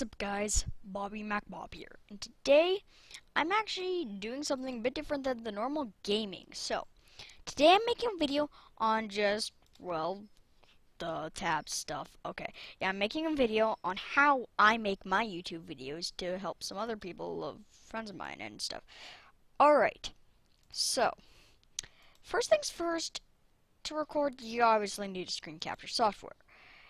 What's up guys, Bobby MacBob here, and today I'm actually doing something a bit different than the normal gaming. So, today I'm making a video on just, well, the tab stuff. Okay, yeah, I'm making a video on how I make my YouTube videos to help some other people, friends of mine and stuff. Alright, so, first things first, to record you obviously need a screen capture software.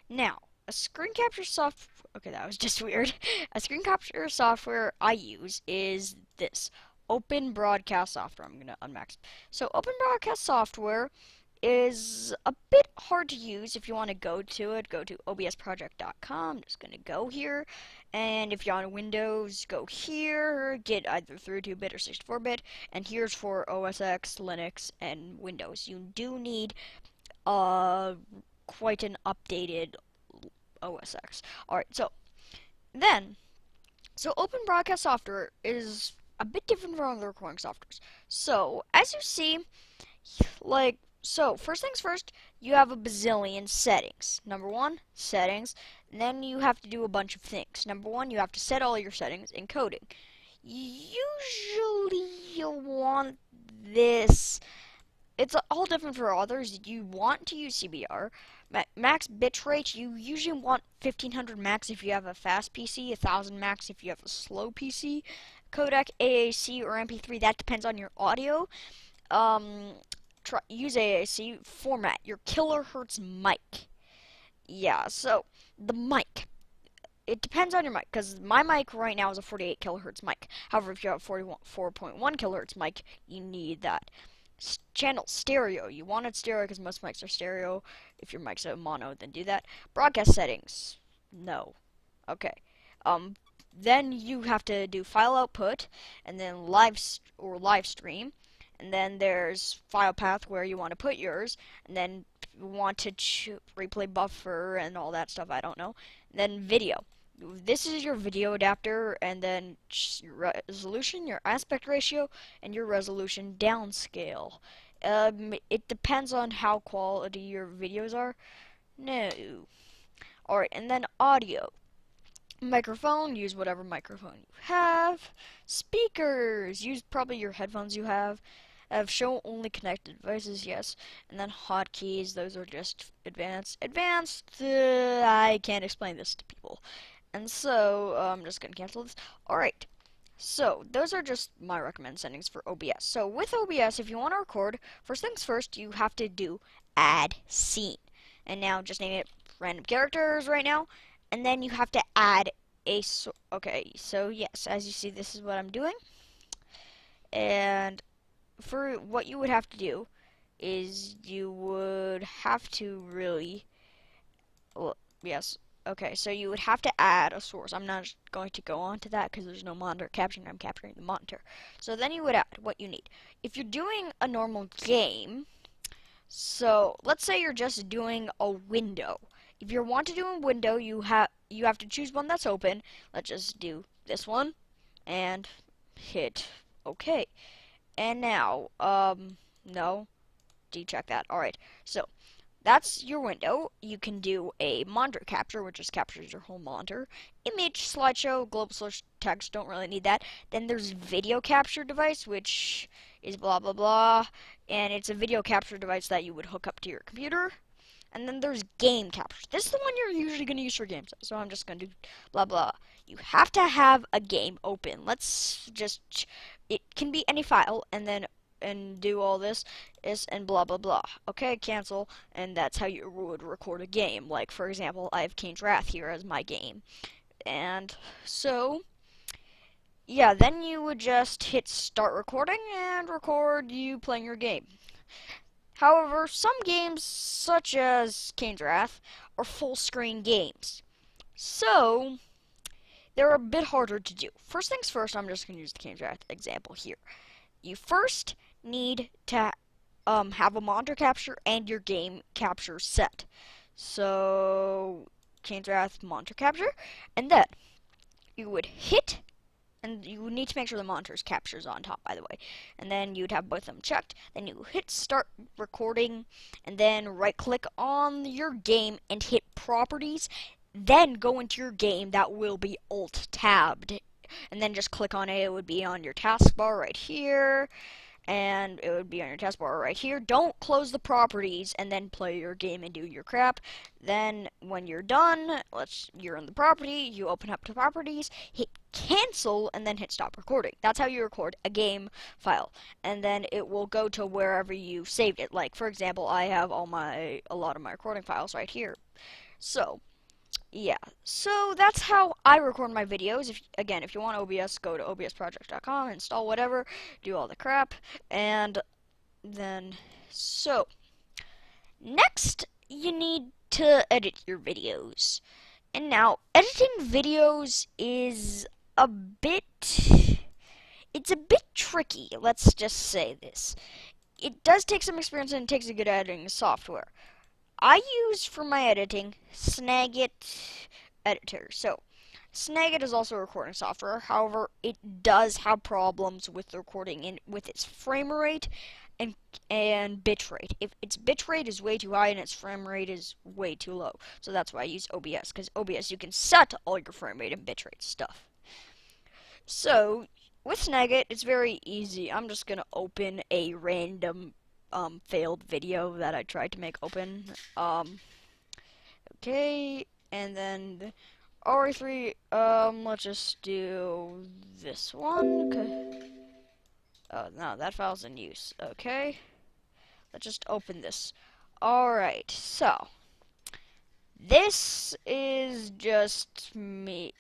Now, a screen capture software, okay, that was just weird. A screen capture software I use is this, Open Broadcast Software. I'm going to unmax. So, Open Broadcast Software is a bit hard to use. If you want to go to it, go to obsproject.com. I'm just going to go here. And if you're on Windows, go here. Get either 32-bit or 64-bit. And here's for OS X, Linux, and Windows. You do need quite an updated OS X. Alright, so Open Broadcast Software is a bit different from other recording softwares. So, as you see, first things first, you have a bazillion settings. Number one, settings. And then you have to do a bunch of things. Number one, you have to set all your settings in coding. Usually, you want this. It's all different for others. You want to use CBR. Max bitrate, you usually want 1500 max if you have a fast PC, 1000 max if you have a slow PC. Codec, AAC, or MP3, that depends on your audio. Use AAC. Format your kilohertz mic. Yeah, so the mic. It depends on your mic, because my mic right now is a 48 kilohertz mic. However, if you have a 4.1 kilohertz mic, you need that. Channel stereo. You wanted stereo because most mics are stereo. If your mic's a mono, then do that. Broadcast settings. No. Okay. Then you have to do file output, and then live stream, and then there's file path where you want to put yours, and then you want to replay buffer and all that stuff. I don't know. And then video. This is your video adapter, and then your resolution, your aspect ratio, and your resolution downscale. It depends on how quality your videos are. No. Alright, and then audio. Microphone, use whatever microphone you have. Speakers, use probably your headphones you have. Show only connected devices, yes. And then hotkeys, those are just advanced. I can't explain this to people. And so, I'm just going to cancel this. Alright, so those are just my recommended settings for OBS. So with OBS, if you want to record, first things first, you have to do add scene. And now just name it random characters right now. And then you have to add a, okay, so yes, as you see, this is what I'm doing. And for what you would have to do is you would have to really, well, yes. Okay, so you would have to add a source. I'm not going to go on to that because there's no monitor capturing. I'm capturing the monitor. So then you would add what you need. If you're doing a normal game, so let's say you're just doing a window. If you want to do a window, you have to choose one that's open. Let's just do this one and hit OK. And now, no, decheck that. Alright, so that's your window. You can do a monitor capture, which just captures your whole monitor. Image, slideshow, global source text, don't really need that. Then there's video capture device, which is blah blah blah. And it's a video capture device that you would hook up to your computer. And then there's game capture. This is the one you're usually going to use for games. So I'm just going to do blah blah. You have to have a game open. It can be any file, and do all this and blah blah blah. Okay, cancel, and that's how you would record a game. Like, for example, I have Kane's Wrath here as my game. And so, yeah, then you would just hit start recording and record you playing your game. However, some games, such as Kane's Wrath, are full screen games. So, they're a bit harder to do. First things first, I'm just going to use the Kane's Wrath example here. You first need to have a monitor capture and your game capture set. So, Kane's Wrath monitor capture, and then you would hit, and you would need to make sure the monitor's capture is on top, by the way. And then you'd have both of them checked. Then you hit start recording, and then right click on your game and hit properties. then go into your game. That will be alt tabbed, and then just click on it. It would be on your taskbar right here, and it would be on your taskbar right here. Don't close the properties and then play your game and do your crap. Then when you're done, you're in the property, you open up the properties, hit cancel, and then hit stop recording. That's how you record a game file. And then it will go to wherever you saved it. Like, for example, I have a lot of my recording files right here. So, yeah, so that's how I record my videos. If you want OBS, go to obsproject.com, install whatever, do all the crap, and then, so, next, you need to edit your videos. And now, editing videos is it's a bit tricky, let's just say this. It does take some experience and it takes a good editing software. I use for my editing Snagit editor. So, Snagit is also a recording software. However, it does have problems with the recording with its frame rate and bit rate. If its bit rate is way too high and its frame rate is way too low. So that's why I use OBS, because OBS you can set all your frame rate and bit rate stuff. So, with Snagit, it's very easy. I'm just gonna open a random failed video that I tried to make open. Okay, and then the RE3, let's just do this one. Okay. Oh, no, that file's in use. Okay, let's just open this. Alright, so, this is just me.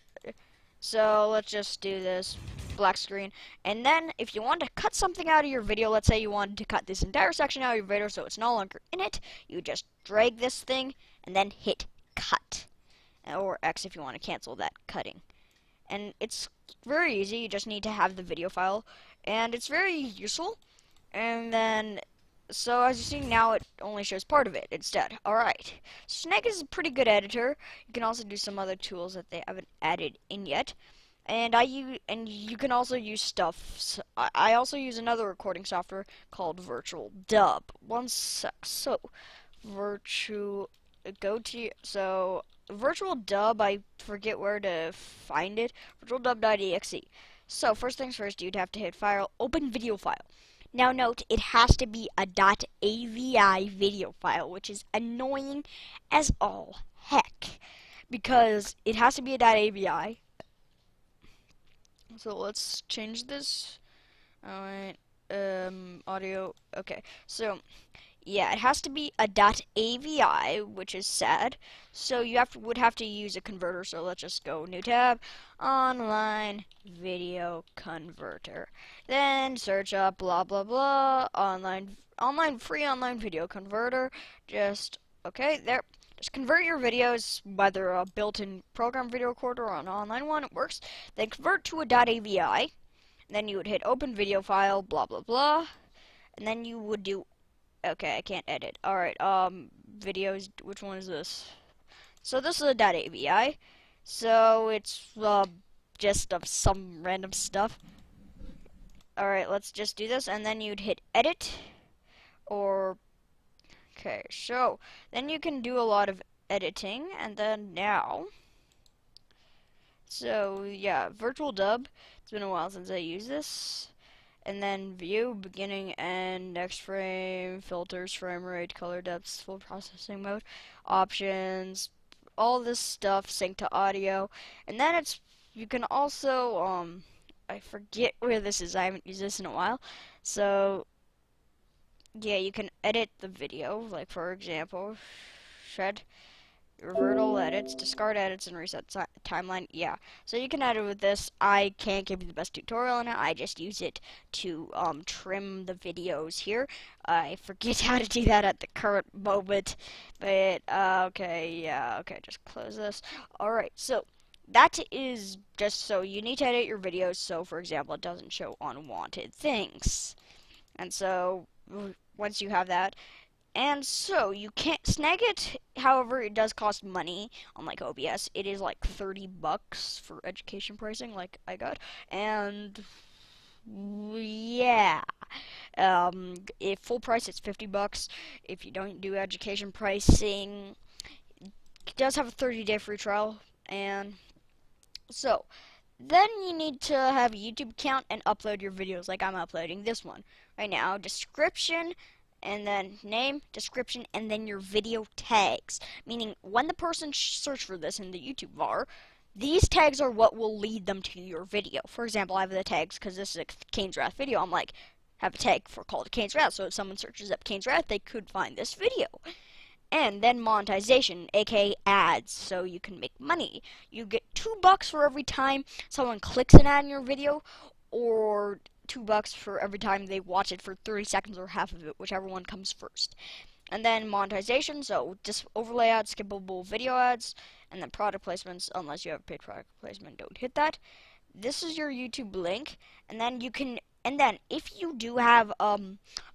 So, let's just do this. Black screen. And then, if you want to cut something out of your video, let's say you wanted to cut this entire section out of your video so it's no longer in it, you just drag this thing and then hit cut. Or X if you want to cancel that cutting. And it's very easy, you just need to have the video file, and it's very useful. And then, so as you see now, it only shows part of it instead. Alright, Snake is a pretty good editor. You can also do some other tools that they haven't added in yet. And you can also use stuff. So I also use another recording software called Virtual Dub. One sec. So, Virtual Dub, I forget where to find it. VirtualDub.exe. So first things first, you'd have to hit File, Open Video File. Now note, it has to be a .avi video file, which is annoying as all heck, because it has to be a .avi. So let's change this. Alright, audio, okay, so, yeah, it has to be a .avi, which is sad, so you would have to use a converter, so let's just go new tab, online video converter, then search up blah blah blah, free online video converter, okay, there. Just convert your videos, whether a built-in program video recorder or an online one, it works. Then convert to a .avi. Then you would hit open video file, blah blah blah. And then you would do, okay, I can't edit. Alright, videos, which one is this? So this is a .avi. So it's, just of some random stuff. Alright, let's just do this, and then you'd hit edit, or okay, so then you can do a lot of editing, and then now, so yeah, Virtual Dub, it's been a while since I used this, and then view, beginning, end, next frame, filters, frame rate, color depths, full processing mode, options, all this stuff, sync to audio, and then you can also, I forget where this is, I haven't used this in a while, so yeah, you can edit the video, like for example, shred, revert all edits, discard edits, and reset timeline. Yeah, so you can edit with this. I can't give you the best tutorial on it. I just use it to trim the videos here. I forget how to do that at the current moment, but okay, yeah, okay, just close this. Alright, so that is just so you need to edit your videos so, for example, it doesn't show unwanted things. And so once you have that, and so you can't snag it. However, it does cost money. Unlike OBS, it is like $30 for education pricing, like I got. And yeah, if full price, it's $50. If you don't do education pricing, it does have a 30-day free trial, and so then you need to have a YouTube account and upload your videos like I'm uploading this one right now. Description, and then name, description, and then your video tags. Meaning when the person search for this in the YouTube bar, these tags are what will lead them to your video. For example, I have the tags because this is a Kane's Wrath video. I'm like, have a tag for called Kane's Wrath, so if someone searches up Kane's Wrath, they could find this video. And then monetization, aka ads, so you can make money. You get $2 for every time someone clicks an ad in your video, or $2 for every time they watch it for 30 seconds or half of it, whichever one comes first. And then monetization, so just overlay ads, skippable video ads, and then product placements. Unless you have a paid product placement, don't hit that. This is your YouTube link, and then you can. And then, if you do have a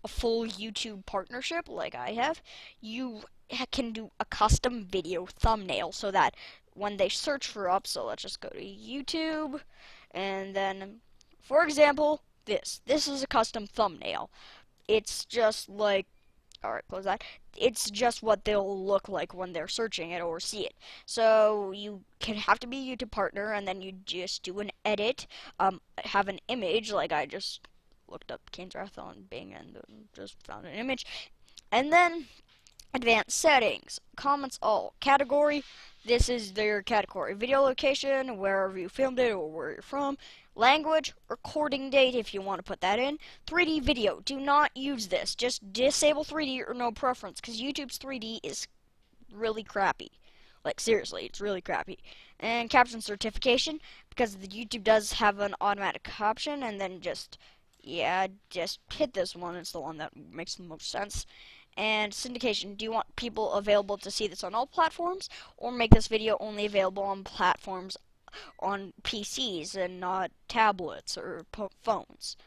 full YouTube partnership like I have, you can do a custom video thumbnail so that when they search for up, so let's just go to YouTube, and then, for example, this is a custom thumbnail. It's just like, alright, close that. It's just what they'll look like when they're searching it or see it. So you can have to be a YouTube partner, and then you just do an edit, have an image, like I just looked up Kane's Wrath on Bing and just found an image, and then advanced settings, comments all, category, this is their category, video location, wherever you filmed it or where you're from, language, recording date if you want to put that in, 3D video, do not use this, just disable 3D or no preference, because YouTube's 3D is really crappy. Like, seriously, it's really crappy. And caption certification, because the YouTube does have an automatic option, and then just hit this one, it's the one that makes the most sense. And syndication, do you want people available to see this on all platforms, or make this video only available on platforms on PCs and not tablets or phones?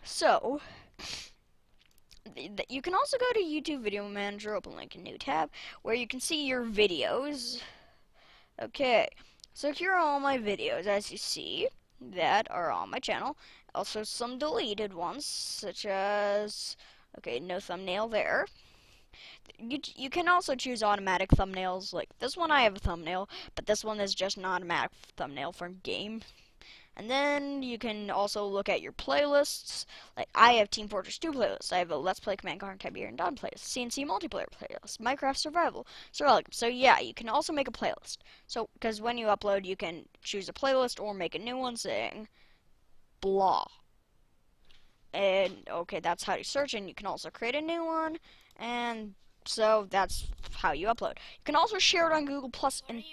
So, you can also go to YouTube Video Manager, open link in new tab, where you can see your videos. Okay, so here are all my videos, as you see, that are on my channel. Also some deleted ones, such as, okay, no thumbnail there. You can also choose automatic thumbnails, like this one I have a thumbnail, but this one is just an automatic thumbnail from game. And then you can also look at your playlists. Like I have Team Fortress 2 playlists. I have a Let's Play Command Conquer Tiberian Dawn playlist, CNC multiplayer playlist, Minecraft survival. So yeah, you can also make a playlist. So because when you upload, you can choose a playlist or make a new one saying blah. And okay, that's how you search, and you can also create a new one, and so that's how you upload. You can also share it on Google Plus and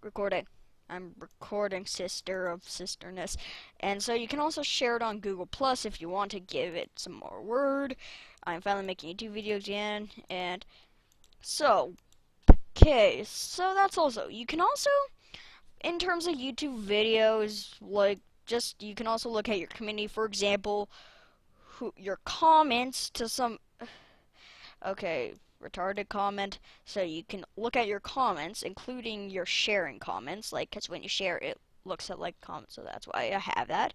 recording. I'm recording, sister of sisterness. And so you can also share it on Google Plus if you want to give it some more word. I'm finally making YouTube videos again, and so okay, so that's also, you can also, in terms of YouTube videos, like just, you can also look at your community, for example, your comments to some, okay, retarded comment, so you can look at your comments, including your sharing comments, like, because when you share it looks at like comments, so that's why I have that.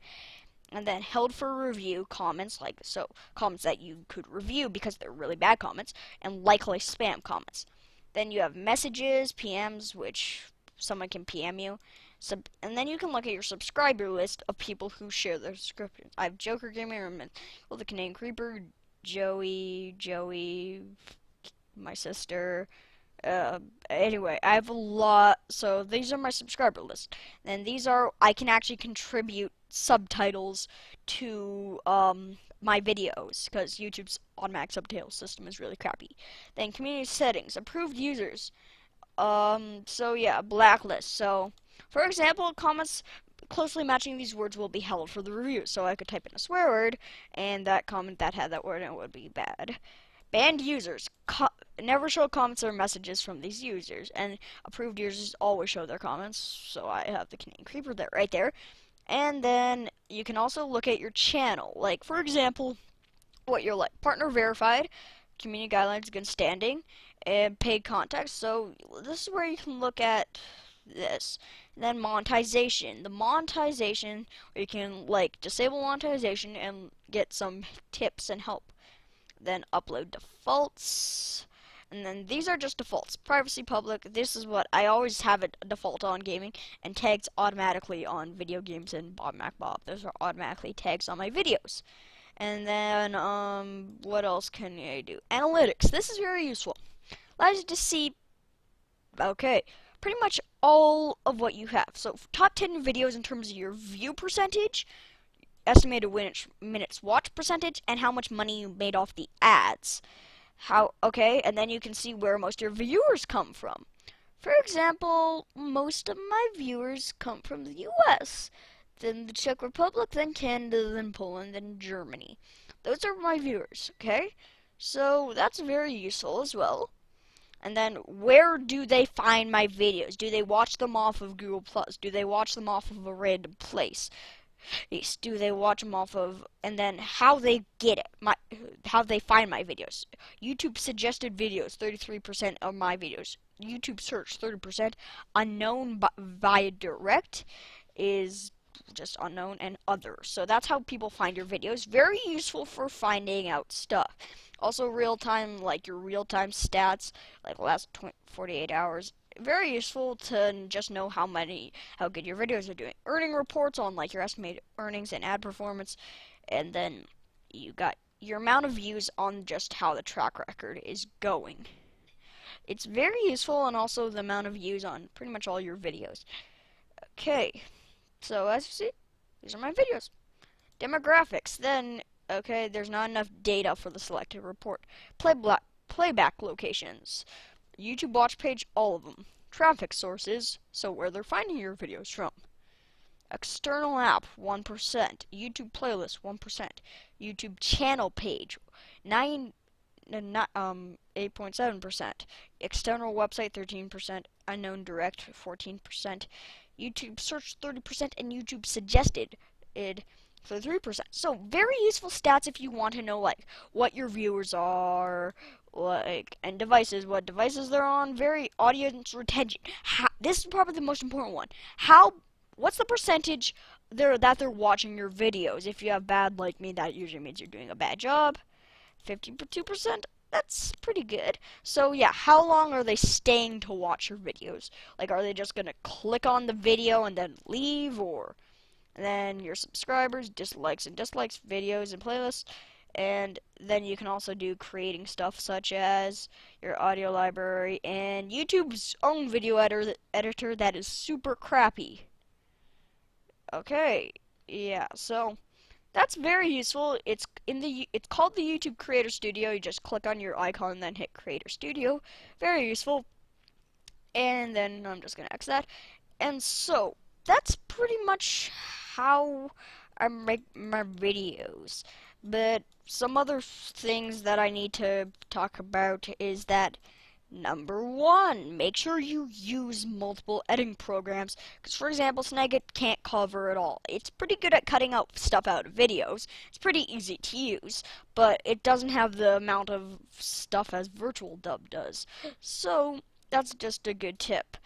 And then held for review comments, like, so comments that you could review because they're really bad comments, and likely spam comments. Then you have messages, PMs, which someone can PM you. And then you can look at your subscriber list of people who share their subscriptions. I have Joker Gamer, the Canadian Creeper, Joey, my sister. Anyway, I have a lot. So these are my subscriber list. And these are, I can actually contribute subtitles to my videos, because YouTube's automatic subtitle system is really crappy. Then community settings, approved users. So yeah, blacklist. So, for example, comments closely matching these words will be held for the review. So I could type in a swear word, and that comment that had that word in it would be bad. Banned users. Never show comments or messages from these users. And approved users always show their comments. So I have the Canadian Creeper there, right there. And then you can also look at your channel. Like, for example, what you're like. Partner verified. Community guidelines, good standing, and paid context. So this is where you can look at this. And then monetization. The monetization, where you can like disable monetization and get some tips and help. Then upload defaults. And then these are just defaults. Privacy, public. This is what I always have it default on gaming, and tags automatically on video games and Bob Mac Bob. Those are automatically tags on my videos. And then what else can I do? Analytics. This is very useful. Allows you to see, okay, pretty much all of what you have. So top 10 videos in terms of your view percentage, estimated minutes watch percentage, and how much money you made off the ads. And then you can see where most of your viewers come from. For example, most of my viewers come from the US, then the Czech Republic, then Canada, then Poland, then Germany. Those are my viewers, okay? So that's very useful as well. And then where do they find my videos? Do they watch them off of Google Plus? Do they watch them off of a random place? Do they watch them off of, and then how they get it, how they find my videos. YouTube suggested videos, 33% of my videos. YouTube search, 30%. Unknown via direct is just unknown, and others. So that's how people find your videos. Very useful for finding out stuff. Also real-time, like your real-time stats, like last 48 hours. Very useful to just know how good your videos are doing. Earning reports on like your estimated earnings and ad performance, and then you got your amount of views on just how the track record is going. It's very useful, and also the amount of views on pretty much all your videos. Okay, so as you see, these are my videos. Demographics, then, okay, there's not enough data for the selected report. Playback locations. YouTube watch page, all of them. Traffic sources, so where they're finding your videos from. External app, 1%. YouTube playlist, 1%. YouTube channel page, 8.7%. External website, 13%. Unknown direct, 14%. YouTube search, 30%. And YouTube suggested, 33%. So very useful stats if you want to know like what your viewers are, like, and devices, what devices they're on. Very audience retention. This is probably the most important one. What's the percentage that they're watching your videos? If you have bad like me, that usually means you're doing a bad job. 52%. That's pretty good. So yeah, how long are they staying to watch your videos? Like, are they just gonna click on the video and then leave, or and then your subscribers, dislikes and dislikes, videos and playlists. And then you can also do creating stuff such as your audio library and YouTube's own video editor that is super crappy. Okay, yeah, so that's very useful. It's called the YouTube Creator Studio. You just click on your icon and then hit Creator Studio. Very useful. And then I'm just gonna X that. And so that's pretty much how I make my videos. But some other things that I need to talk about is that, number one, make sure you use multiple editing programs. Because, for example, Snagit can't cover it all. It's pretty good at cutting out stuff out of videos. It's pretty easy to use, but it doesn't have the amount of stuff as Virtual Dub does. So that's just a good tip.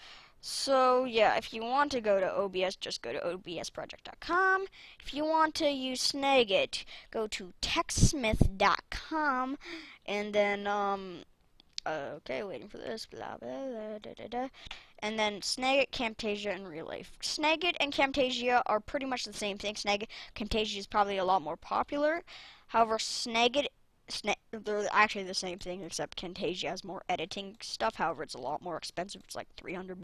So yeah, if you want to go to OBS, just go to obsproject.com. If you want to use Snagit, go to techsmith.com, and then okay, waiting for this, blah blah blah da da da. And then Snagit, Camtasia, and Real Life. Snagit and Camtasia are pretty much the same thing. Camtasia is probably a lot more popular. However, they're actually the same thing, except Camtasia has more editing stuff. However, it's a lot more expensive. It's like $300.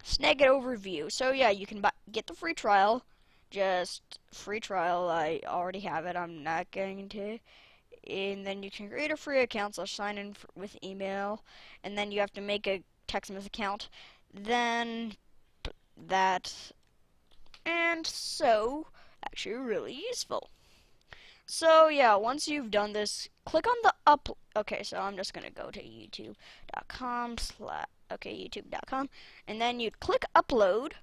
Snagit overview. So yeah, you can get the free trial. Just free trial. I already have it. I'm not going to. And then you can create a free account, so sign in with email. And then you have to make a TechSmith account. Then that. And so, actually really useful. So yeah, once you've done this, click on the okay, so I'm just gonna go to youtube.com youtube.com, and then you click upload.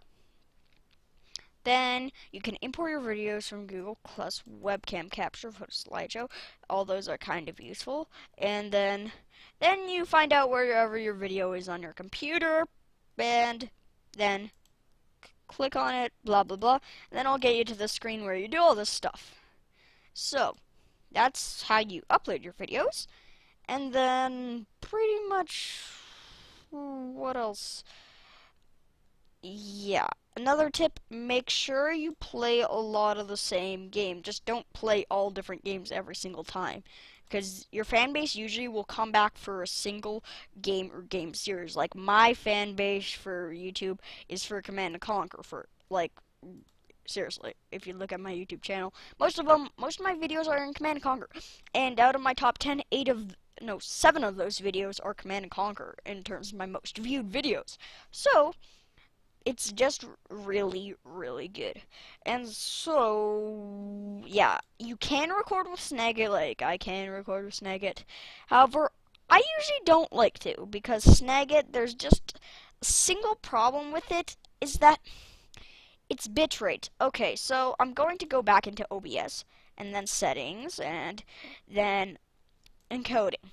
Then you can import your videos from Google Plus, webcam capture, photo slideshow. All those are kind of useful. And then you find out wherever your video is on your computer, and then click on it, blah blah blah, and then I'll get you to the screen where you do all this stuff. So, that's how you upload your videos. And then pretty much what else? Yeah. Another tip, make sure you play a lot of the same game. Just don't play all different games every single time. Because your fan base usually will come back for a single game or game series. Like my fan base for YouTube is for Command and Conquer. For like seriously, if you look at my YouTube channel, most of my videos are in Command and Conquer. And out of my top 10, 7 of those videos are Command and Conquer in terms of my most viewed videos. So it's just really, really good. And so, yeah, you can record with Snagit, like I can record with Snagit. However, I usually don't like to because Snagit, there's just a single problem with it is that it's bitrate. Okay, so I'm going to go back into OBS and then settings and then encoding.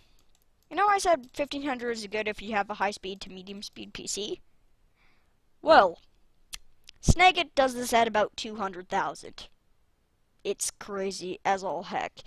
You know, I said 1500 is good if you have a high speed to medium speed PC? Well, Snagit does this at about 200,000. It's crazy as all heck.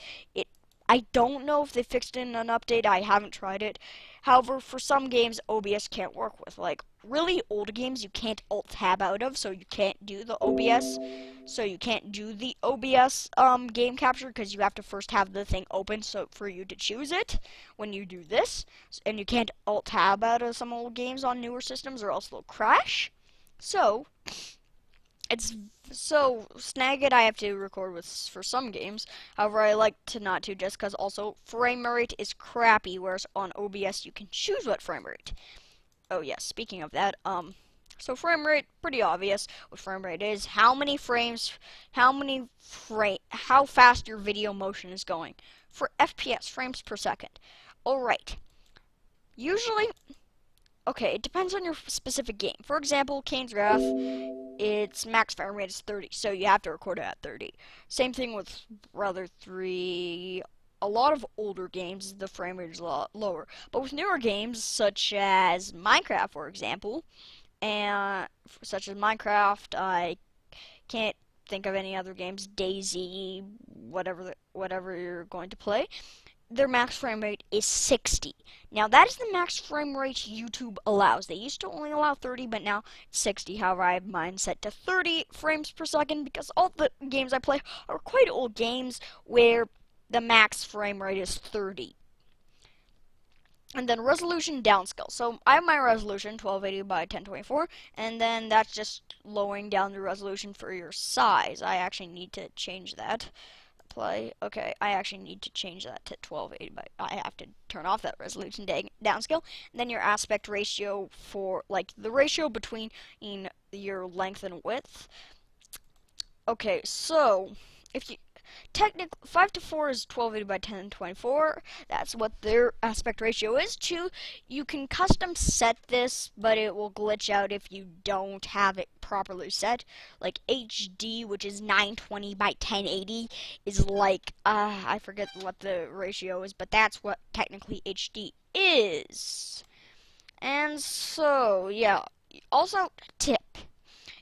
I don't know if they fixed it in an update. I haven't tried it. However, for some games, OBS can't work with. Like, really old games you can't alt-tab out of, so you can't do the OBS. So you can't do the OBS game capture because you have to first have the thing open so for you to choose it when you do this. And you can't alt-tab out of some old games on newer systems or else they'll crash. So it's so Snagit I have to record with for some games. However, I like to not to just because also frame rate is crappy, whereas on OBS you can choose what frame rate. Oh yes, speaking of that, so frame rate pretty obvious. What frame rate is? How many frames? How fast your video motion is going? For FPS, frames per second. All right. Usually, okay, it depends on your specific game. For example, Kane's Wrath, its max frame rate is 30, so you have to record it at 30. Same thing with Brother 3. A lot of older games, the frame rate is a lot lower. But with newer games, such as Minecraft, for example, I can't think of any other games, Daisy, whatever you're going to play, their max frame rate is 60. Now, that is the max frame rate YouTube allows. They used to only allow 30, but now it's 60. However, I have mine set to 30 frames per second because all the games I play are quite old games where the max frame rate is 30. And then resolution downscale. So I have my resolution 1280 by 1024, and then that's just lowering down the resolution for your size. I actually need to change that. Play. Okay, I actually need to change that to 1280, but I have to turn off that resolution downscale. And then your aspect ratio for, like, the ratio between your length and width. Okay, so, if you, technically, 5 to 4 is 1280 by 1024. That's what their aspect ratio is. You can custom set this, but it will glitch out if you don't have it properly set. Like HD, which is 920 by 1080, is like, I forget what the ratio is, but that's what technically HD is. And so, yeah. Also, tip.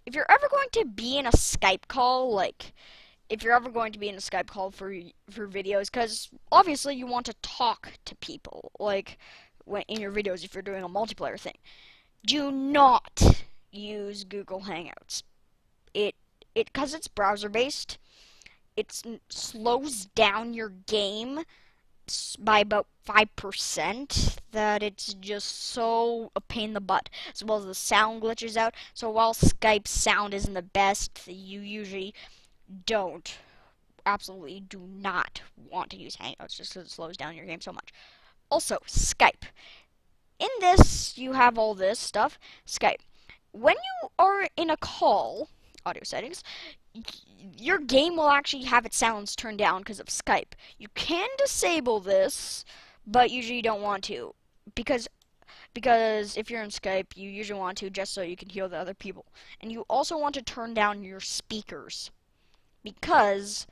If you're ever going to be in a Skype call, like, if you're ever going to be in a Skype call for videos, because obviously you want to talk to people, like when in your videos if you're doing a multiplayer thing. Do not use Google Hangouts. Because it's browser based, it slows down your game by about 5%, that it's just so a pain in the butt, as well as the sound glitches out. So while Skype's sound isn't the best, you usually absolutely do not want to use Hangouts just because it slows down your game so much. Also, Skype. In this, you have all this stuff. Skype. When you are in a call, audio settings, your game will actually have its sounds turned down because of Skype. You can disable this, but usually you don't want to. Because if you're in Skype, you usually want to just so you can hear the other people. And you also want to turn down your speakers. Because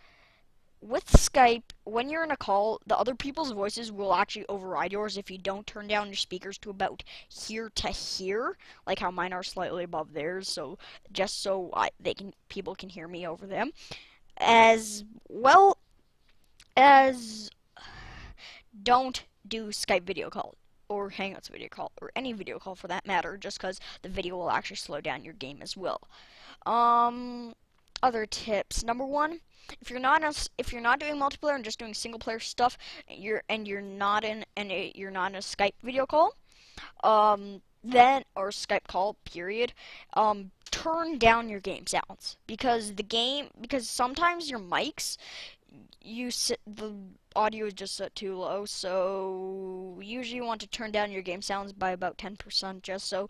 with Skype, when you're in a call, the other people's voices will actually override yours if you don't turn down your speakers to about here to here, like how mine are slightly above theirs, so just so people can hear me over them, as well as don't do Skype video call or Hangouts video call or any video call for that matter, just because the video will actually slow down your game as well. Um, Other tips. Number one, if you're not doing multiplayer and just doing single player stuff, you're not in a Skype video call, then or Skype call period, turn down your game sounds because sometimes your mics the audio is just set too low, so usually you want to turn down your game sounds by about 10% just so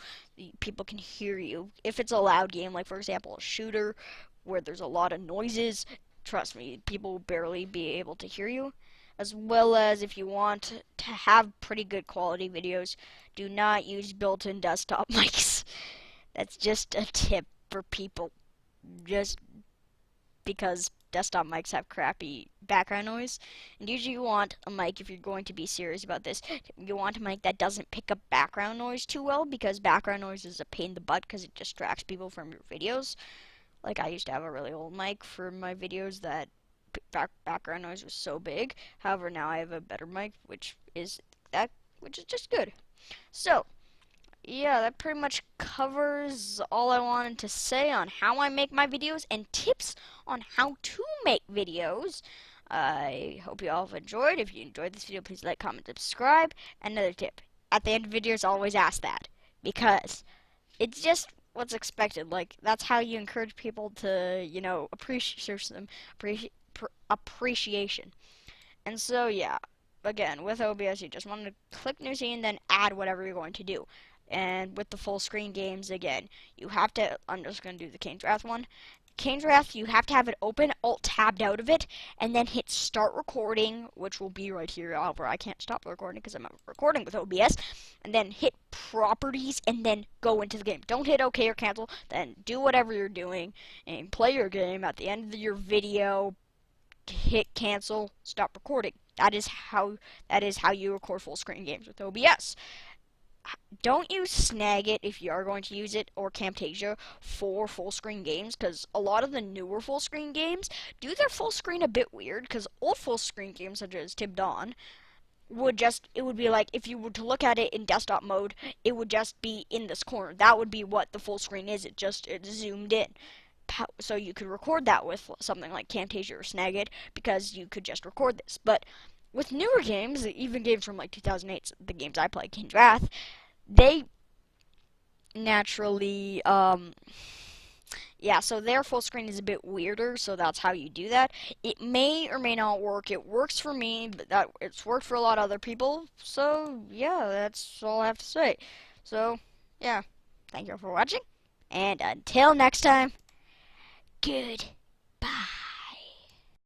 people can hear you. If it's a loud game, like for example a shooter where there's a lot of noises, trust me, people will barely be able to hear you. As well as if you want to have pretty good quality videos, do not use built-in desktop mics. That's just a tip for people. Just because desktop mics have crappy background noise. And usually you want a mic, if you're going to be serious about this, you want a mic that doesn't pick up background noise too well, because background noise is a pain in the butt because it distracts people from your videos. Like I used to have a really old mic for my videos that background noise was so big. However, now I have a better mic, which is just good. So, yeah, that pretty much covers all I wanted to say on how I make my videos and tips on how to make videos. I hope you all have enjoyed. If you enjoyed this video, please like, comment, subscribe. Another tip, at the end of videos, always ask that, because it's just what's expected. Like, that's how you encourage people to, appreciation. And so, yeah, again, with OBS, you just want to click new scene, then add whatever you're going to do. And with the full screen games, again, I'm just going to do the Kane's Wrath one. Kane's Wrath, you have to have it open, alt tabbed out of it, and then hit start recording, which will be right here. However, I can't stop the recording because I'm recording with OBS. And then hit properties, and then go into the game. Don't hit OK or cancel. Then do whatever you're doing and play your game. At the end of your video, hit cancel, stop recording. That is how you record full screen games with OBS. Don't use Snagit if you are going to use it, or Camtasia for full screen games, because a lot of the newer full screen games do their full screen a bit weird, because old full screen games such as Tib Dawn it would be like, if you were to look at it in desktop mode, it would just be in this corner. That would be what the full screen is. It zoomed in. So you could record that with something like Camtasia or Snagit, because you could just record this. But with newer games, even games from like 2008, the games I played, Kane's Wrath, they naturally, yeah, so their full screen is a bit weirder, so that's how you do that. It may or may not work. It works for me, but it's worked for a lot of other people, so yeah, that's all I have to say. So, yeah, thank you for watching, and until next time, good